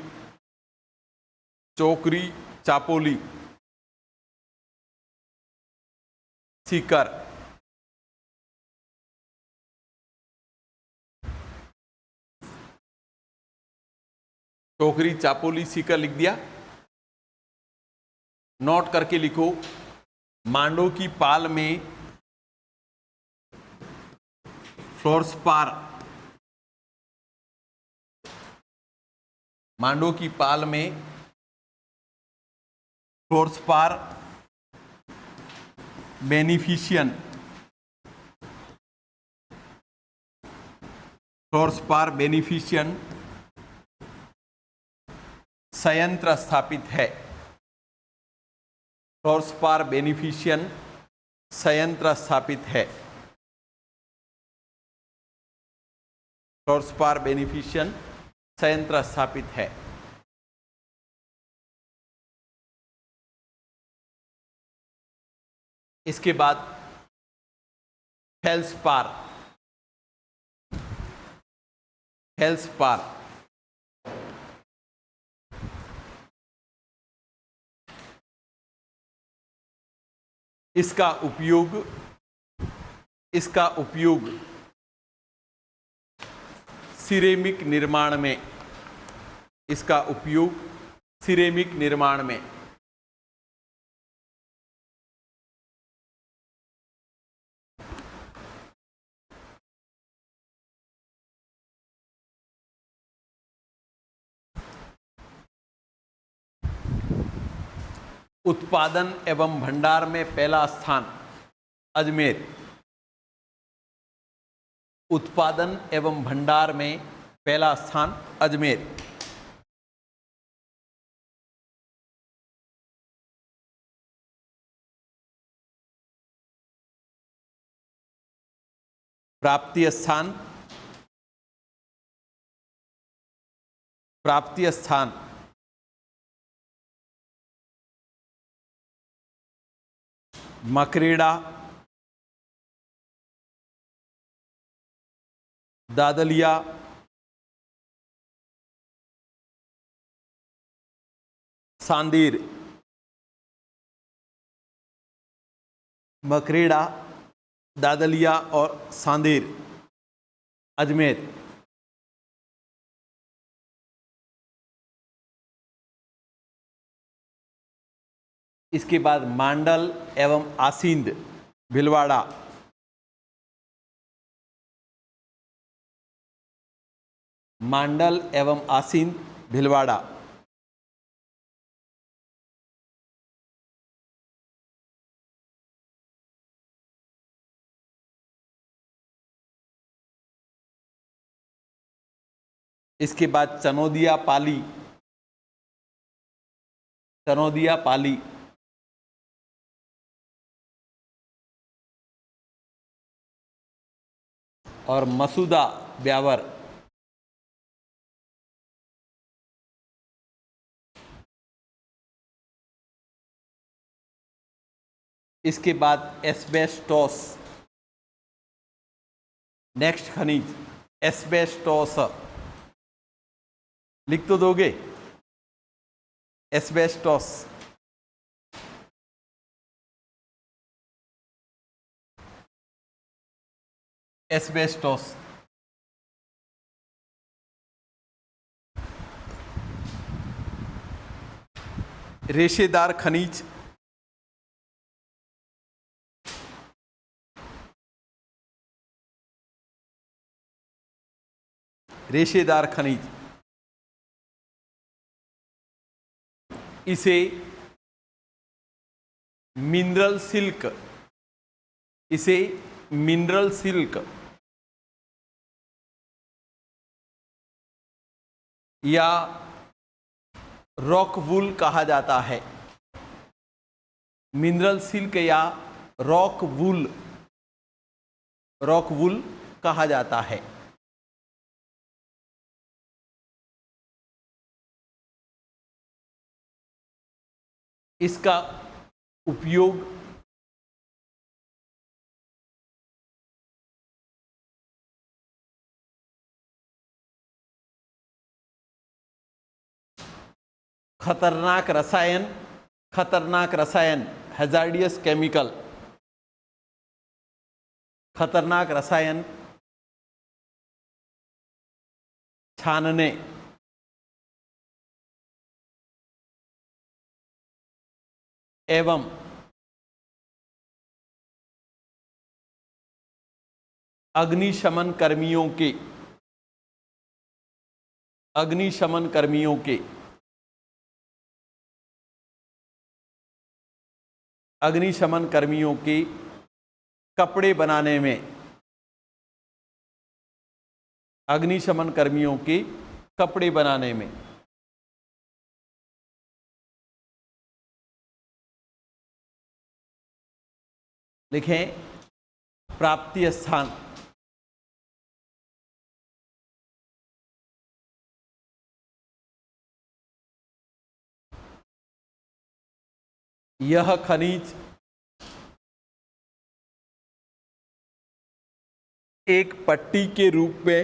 चोकरी चापोली, सीकर। चोकरी चापोली सीकर लिख दिया। नोट करके लिखो, मांडो की पाल में फ्लोरस्पार, मांडो की पाल में फ्लोरस्पार बेनिफिशियन, फ्लोरस्पार बेनिफिशियन संयंत्र स्थापित है। फ्लोरस्पार बेनिफिशियन संयंत्र स्थापित है। फ्लोरस्पार बेनिफिशियन संयंत्र स्थापित है। इसके बाद फेल्सपार, फेल्सपार इसका उपयोग सिरेमिक निर्माण में, इसका उपयोग सिरेमिक निर्माण में। उत्पादन एवं भंडार में पहला स्थान अजमेर। उत्पादन एवं भंडार में पहला स्थान अजमेर। प्राप्ति स्थान, प्राप्ति स्थान मकरेड़ा, दादलिया, सांदीर। मकरेड़ा, दादलिया और सांदीर, अजमेर। इसके बाद मांडल एवं आसींद, भिलवाड़ा। मांडल एवं आसींद, भिलवाड़ा। इसके बाद चनोदिया पाली, चनोदिया पाली। और मसूदा ब्यावर। इसके बाद एस्बेस्टोस, नेक्स्ट खनिज एस्बेस्टोस। लिख तो दोगे? एस्बेस्टोस। एस्बेस्टोस। रेशेदार खनिज, रेशेदार खनिज इसे मिनरल सिल्क, इसे मिनरल सिल्क या रॉक वूल कहा जाता है। मिनरल सिल्क या रॉक वूल कहा जाता है। इसका उपयोग खतरनाक रसायन हैजार्डियस केमिकल, खतरनाक रसायन छानने एवं अग्निशमन कर्मियों के कपड़े बनाने में, अग्निशमन कर्मियों के कपड़े बनाने में लिखें प्राप्ति स्थान, यह खनिज एक पट्टी के रूप में,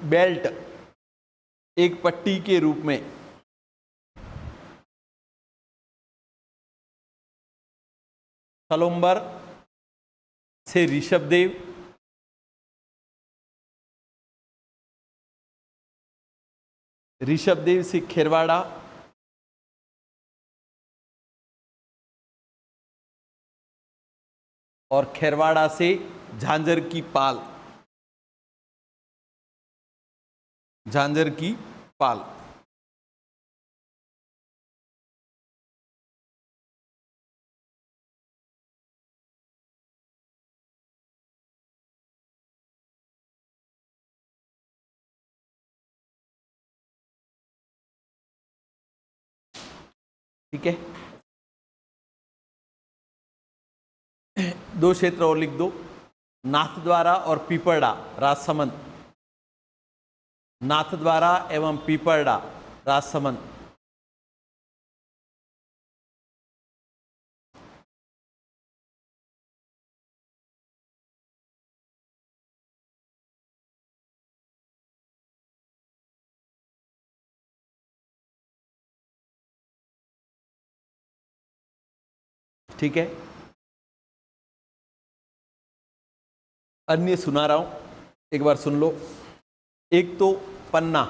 बेल्ट, एक पट्टी के रूप में सलोम्बर से ऋषभदेव, ऋषभदेव से खेरवाड़ा, और खेरवाड़ा से झांझर की पाल, ठीक है। दो क्षेत्र और लिख दो, नाथद्वारा और पीपरडा राजसमंद, नाथद्वारा एवं पीपरडा राजसमंद। ठीक है, अन्य सुना रहा हूं, एक बार सुन लो। एक तो पन्ना,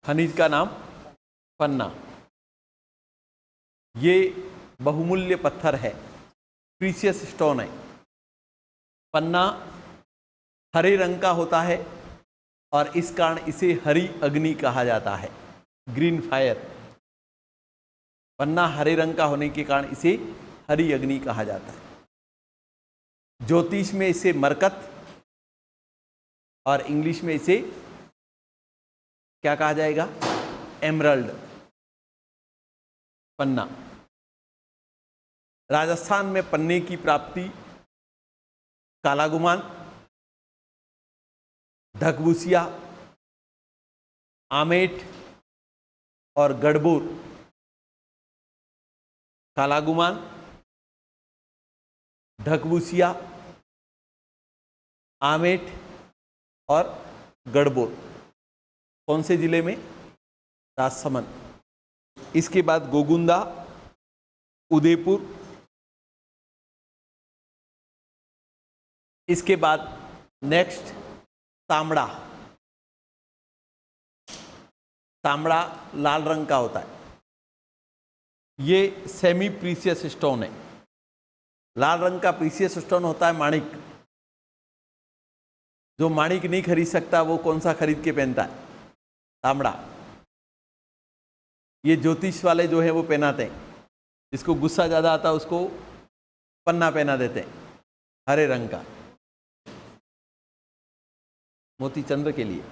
खनिज का नाम पन्ना, ये बहुमूल्य पत्थर है, प्रीशियस स्टोन है। पन्ना हरे रंग का होता है और इस कारण इसे हरी अग्नि कहा जाता है, ग्रीन फायर। पन्ना हरे रंग का होने के कारण इसे हरी अग्नि कहा जाता है। ज्योतिष में इसे मरकत और इंग्लिश में इसे क्या कहा जाएगा, एमरल्ड, पन्ना। राजस्थान में पन्ने की प्राप्ति कालागुमान, ढकबुसिया, आमेट और गढ़बोर। कालागुमान, ढकबुसिया, आमेट और गढ़बोर। कौन से जिले में, राजसमंद। इसके बाद गोगुंदा, उदयपुर। इसके बाद नेक्स्ट तांबड़ा, तांबड़ा लाल रंग का होता है, ये सेमी प्रीशियस स्टोन है। लाल रंग का प्रीशियस स्टोन होता है माणिक, जो माणिक नहीं खरीद सकता वो कौन सा खरीद के पहनता है? तांबड़ा। ये ज्योतिष वाले जो है वो पहनाते हैं, जिसको गुस्सा ज़्यादा आता है उसको पन्ना पहना देते हैं हरे रंग का, मोती चंद्र के लिए।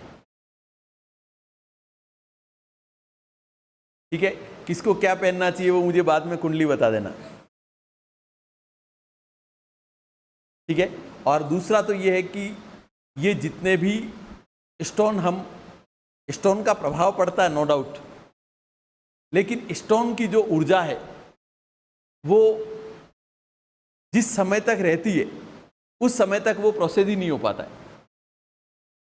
ठीक है, किसको क्या पहनना चाहिए वो मुझे बाद में कुंडली बता देना। ठीक है, और दूसरा तो ये है कि ये जितने भी स्टोन का प्रभाव पड़ता है नो डाउट, लेकिन स्टोन की जो ऊर्जा है वो जिस समय तक रहती है उस समय तक वो प्रोसेस ही नहीं हो पाता है।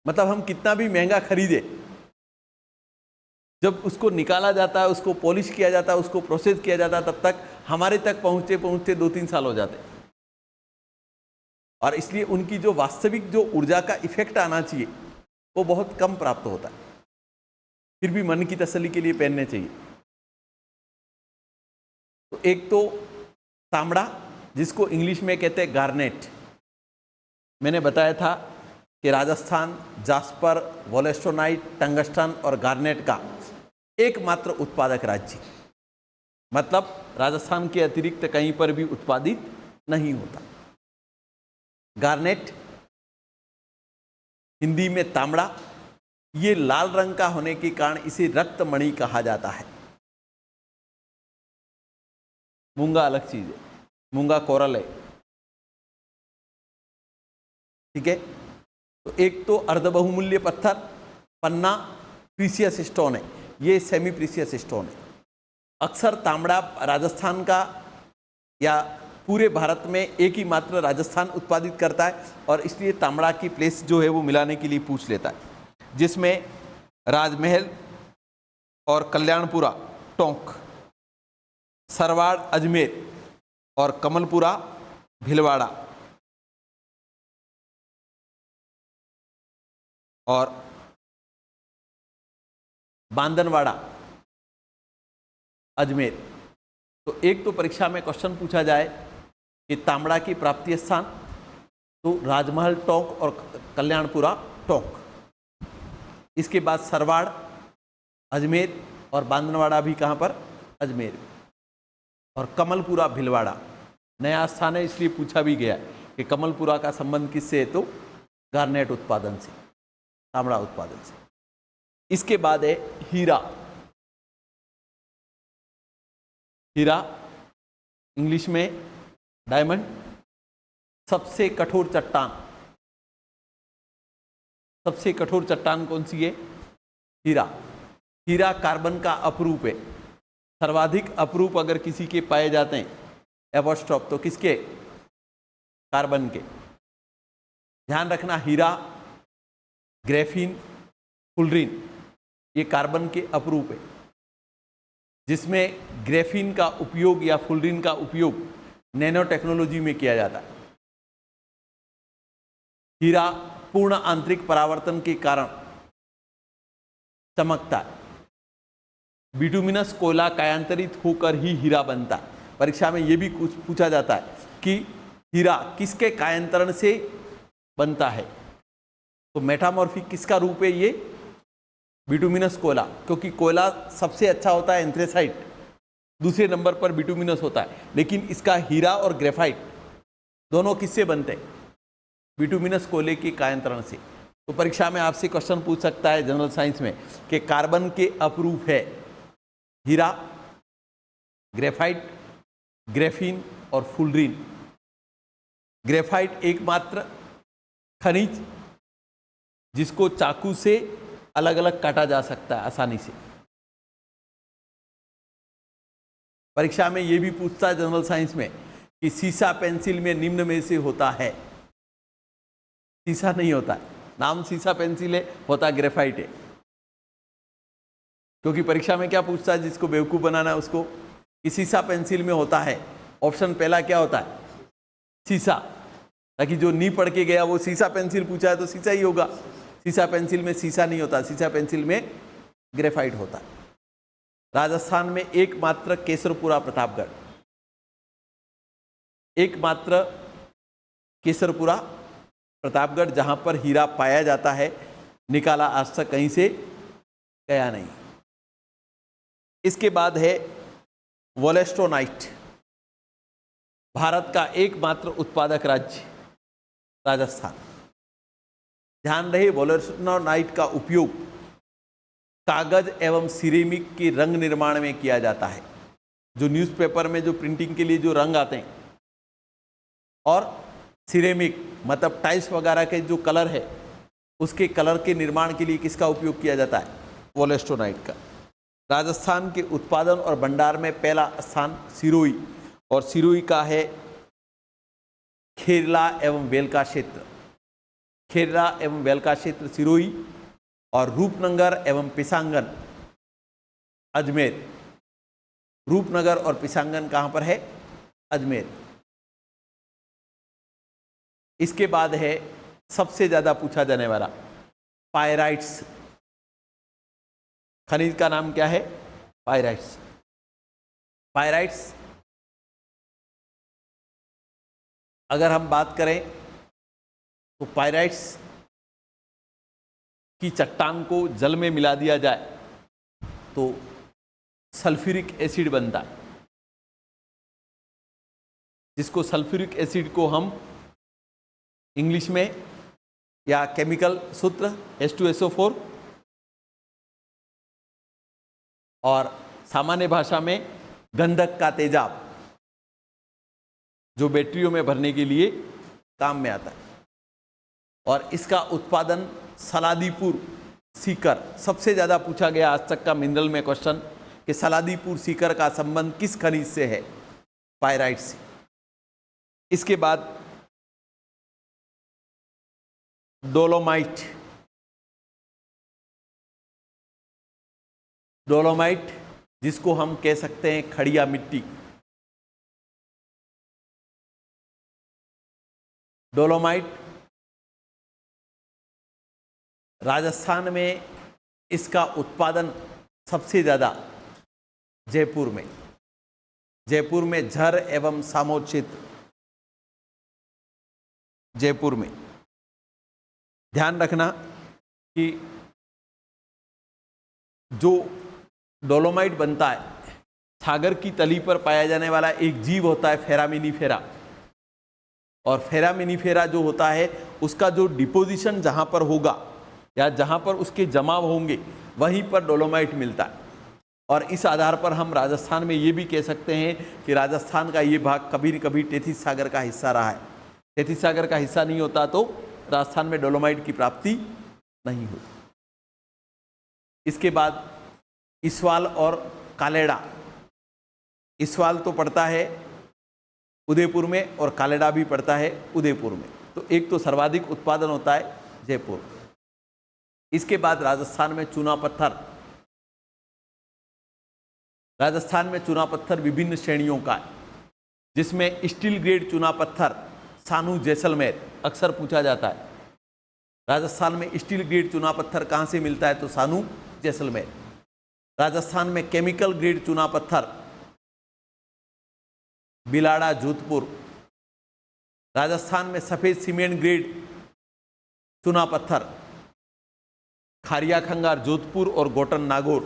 मतलब हम कितना भी महंगा खरीदे, जब उसको निकाला जाता है, उसको पॉलिश किया जाता है, उसको प्रोसेस किया जाता है, तब तक हमारे तक पहुंचते पहुंचते 2-3 साल हो जाते हैं। और इसलिए उनकी जो वास्तविक जो ऊर्जा का इफेक्ट आना चाहिए वो बहुत कम प्राप्त होता है। फिर भी मन की तसल्ली के लिए पहनने चाहिए। तो एक तो तांबड़ा, जिसको इंग्लिश में कहते हैं गार्नेट। मैंने बताया था कि राजस्थान जास्पर, वोलेस्टोनाइट, टंगस्टन और गार्नेट का एकमात्र उत्पादक राज्य, मतलब राजस्थान के अतिरिक्त कहीं पर भी उत्पादित नहीं होता। गार्नेट, हिंदी में तांबड़ा, ये लाल रंग का होने के कारण इसे रक्तमणि कहा जाता है। मूंगा अलग चीज है, मूंगा कोरल है। ठीक है, तो एक तो अर्धबहुमूल्य पत्थर, पन्ना, प्रीसियस स्टोन है, ये सेमी प्रीसियस स्टोन है। अक्सर तांबड़ा राजस्थान का या पूरे भारत में एक ही मात्र राजस्थान उत्पादित करता है, और इसलिए तांबड़ा की प्लेस जो है वो मिलाने के लिए पूछ लेता है, जिसमें राजमहल और कल्याणपुरा टोंक, सरवाड़ अजमेर और कमलपुरा भिलवाड़ा और बांदनवाड़ा अजमेर। तो एक तो परीक्षा में क्वेश्चन पूछा जाए कि तांबड़ा की प्राप्ति स्थान, तो राजमहल टोंक और कल्याणपुरा टोंक। इसके बाद सरवाड़ अजमेर और बांदनवाड़ा भी कहाँ पर? अजमेर। और कमलपुरा भिलवाड़ा नया स्थान है, इसलिए पूछा भी गया कि कमलपुरा का संबंध किससे है? तो गार्नेट उत्पादन से, तांबड़ा उत्पादन से। इसके बाद है हीरा। हीरा इंग्लिश में डायमंड, सबसे कठोर चट्टान। सबसे कठोर चट्टान कौन सी है? हीरा। हीरा कार्बन का अपरूप है। सर्वाधिक अपरूप अगर किसी के पाए जाते हैं एवोस्ट्रॉप, तो किसके? कार्बन के। ध्यान रखना, हीरा, ग्रेफीन, फुलरीन ये कार्बन के अपरूप है, जिसमें ग्रेफीन का उपयोग या फुलरीन का उपयोग नैनो टेक्नोलॉजी में किया जाता है। हीरा पूर्ण आंतरिक परावर्तन के कारण चमकता है। बिटुमिनस कोयला कायांतरित होकर ही हीरा बनता है। परीक्षा में यह भी कुछ पूछा जाता है कि हीरा किसके कायांतरण से बनता है? तो मेटामॉर्फिक किसका रूप है? ये बिटुमिनस कोयला, क्योंकि कोयला सबसे अच्छा होता है एंथ्रेसाइट, दूसरे नंबर पर बिटुमिनस होता है, लेकिन इसका हीरा और ग्रेफाइट दोनों किससे बनते हैं? बिटुमिनस कोयले के कायांतरण से। तो परीक्षा में आपसे क्वेश्चन पूछ सकता है जनरल साइंस में कि कार्बन के अपरूप है हीरा, ग्रेफाइट, ग्रेफीन और फुलरीन। ग्रेफाइट एकमात्र खनिज जिसको चाकू से अलग अलग काटा जा सकता है आसानी से। परीक्षा में यह भी पूछता है जनरल साइंस में कि सीसा पेंसिल में निम्न में से होता है? सीसा नहीं होता है, नाम सीसा पेंसिल है, होता ग्रेफाइट है। क्योंकि परीक्षा में क्या पूछता है जिसको बेवकूफ बनाना है उसको, कि सीसा पेंसिल में होता है। ऑप्शन पहला क्या होता है? सीसा, ताकि जो नहीं पढ़ के गया वो सीसा पेंसिल पूछा है तो सीसा ही होगा। सीसा पेंसिल में सीसा नहीं होता, सीसा पेंसिल में ग्रेफाइट होता है। राजस्थान में एकमात्र केसरपुरा प्रतापगढ़, एकमात्र केसरपुरा प्रतापगढ़ जहां पर हीरा पाया जाता है, निकाला आज तक कहीं से गया नहीं। इसके बाद है वोलेस्टोनाइट, भारत का एकमात्र उत्पादक राज्य राजस्थान। ध्यान रहे, वोलेस्टोनाइट का उपयोग कागज एवं सिरेमिक के रंग निर्माण में किया जाता है। जो न्यूज़पेपर में जो प्रिंटिंग के लिए जो रंग आते हैं, और सिरेमिक मतलब टाइल्स वगैरह के जो कलर है, उसके कलर के निर्माण के लिए किसका उपयोग किया जाता है? वोलेस्टोनाइट का। राजस्थान के उत्पादन और भंडार में पहला स्थान सिरोही, और सिरोही का है खेरला एवं वेलका क्षेत्र। खेरला एवं वेलका क्षेत्र सिरोही, और रूपनगर एवं पिसांगन अजमेर। रूपनगर और पिसांगन कहाँ पर है? अजमेर। इसके बाद है सबसे ज़्यादा पूछा जाने वाला पायराइट्स। खनिज का नाम क्या है? पायराइट्स। पायराइट्स अगर हम बात करें तो पायराइट्स की चट्टान को जल में मिला दिया जाए तो सल्फ्यूरिक एसिड बनता है, जिसको सल्फ्यूरिक एसिड को हम इंग्लिश में या केमिकल सूत्र H2SO4 और सामान्य भाषा में गंधक का तेजाब, जो बैटरियों में भरने के लिए काम में आता है। और इसका उत्पादन सलादीपुर सीकर, सबसे ज़्यादा पूछा गया आज तक का मिनरल में क्वेश्चन कि सलादीपुर सीकर का संबंध किस खनिज से है? पायराइट से। इसके बाद डोलोमाइट। डोलोमाइट जिसको हम कह सकते हैं खड़िया मिट्टी। डोलोमाइट राजस्थान में इसका उत्पादन सबसे ज़्यादा जयपुर में। जयपुर में झर एवं सामोद क्षेत्र, जयपुर में। ध्यान रखना कि जो डोलोमाइट बनता है, सागर की तली पर पाया जाने वाला एक जीव होता है फेरामिनीफेरा, और फेरामिनीफेरा जो होता है उसका जो डिपोजिशन जहाँ पर होगा या जहाँ पर उसके जमाव होंगे वहीं पर डोलोमाइट मिलता है। और इस आधार पर हम राजस्थान में ये भी कह सकते हैं कि राजस्थान का ये भाग कभी न कभी तेथिस सागर का हिस्सा रहा है। तेथिस सागर का हिस्सा नहीं होता तो राजस्थान में डोलोमाइट की प्राप्ति नहीं होती। इसके बाद इस्वाल और कालेड़ा। इस्वाल तो पड़ता है उदयपुर में और कालेड़ा भी पड़ता है उदयपुर में। तो एक तो सर्वाधिक उत्पादन होता है जयपुर। इसके बाद राजस्थान में चूना पत्थर। राजस्थान में चूना पत्थर विभिन्न श्रेणियों का है, जिसमें स्टील ग्रेड चूना पत्थर सानू जैसलमेर अक्सर पूछा जाता है। राजस्थान में स्टील ग्रेड चूना पत्थर कहाँ से मिलता है? तो सानू जैसलमेर। राजस्थान में केमिकल ग्रेड चूना पत्थर बिलाड़ा जोधपुर। राजस्थान में सफ़ेद सीमेंट ग्रेड चूना पत्थर खारिया खंगार जोधपुर और गोटन नागौर।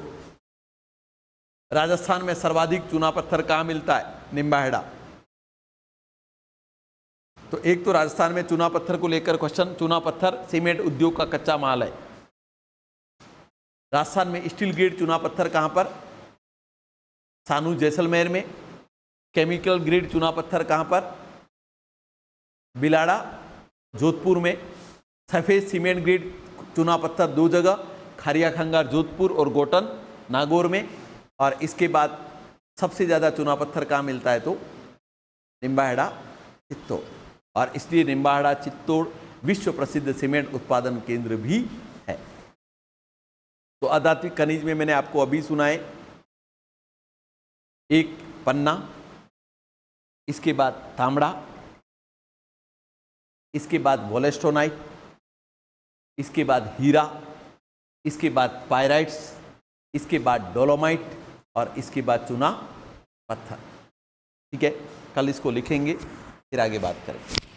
राजस्थान में सर्वाधिक चूना पत्थर कहाँ मिलता है? निम्बाहेड़ा। तो एक तो राजस्थान में चूना पत्थर को लेकर क्वेश्चन, चूना पत्थर सीमेंट उद्योग का कच्चा माल है। राजस्थान में स्टील ग्रेड चूना पत्थर कहाँ पर? सानू जैसलमेर में। केमिकल ग्रेड चूना पत्थर कहाँ पर? बिलाड़ा जोधपुर में। सफ़ेद सीमेंट ग्रेड चूना पत्थर दो जगह, खारिया खंगार जोधपुर और गोटन नागौर में। और इसके बाद सबसे ज़्यादा चूना पत्थर कहाँ मिलता है? तो निम्बाहेड़ा चित्तौड़। और इसलिए निम्बाहेड़ा चित्तौड़ विश्व प्रसिद्ध सीमेंट उत्पादन केंद्र भी है। तो अधात्विक खनिज में मैंने आपको अभी सुनाए, एक पन्ना, इसके बाद तांबड़ा, इसके बाद वोलेस्टोनाइट, इसके बाद हीरा, इसके बाद पायराइट्स, इसके बाद डोलोमाइट और इसके बाद चूना पत्थर। ठीक है, कल इसको लिखेंगे, फिर आगे बात करेंगे।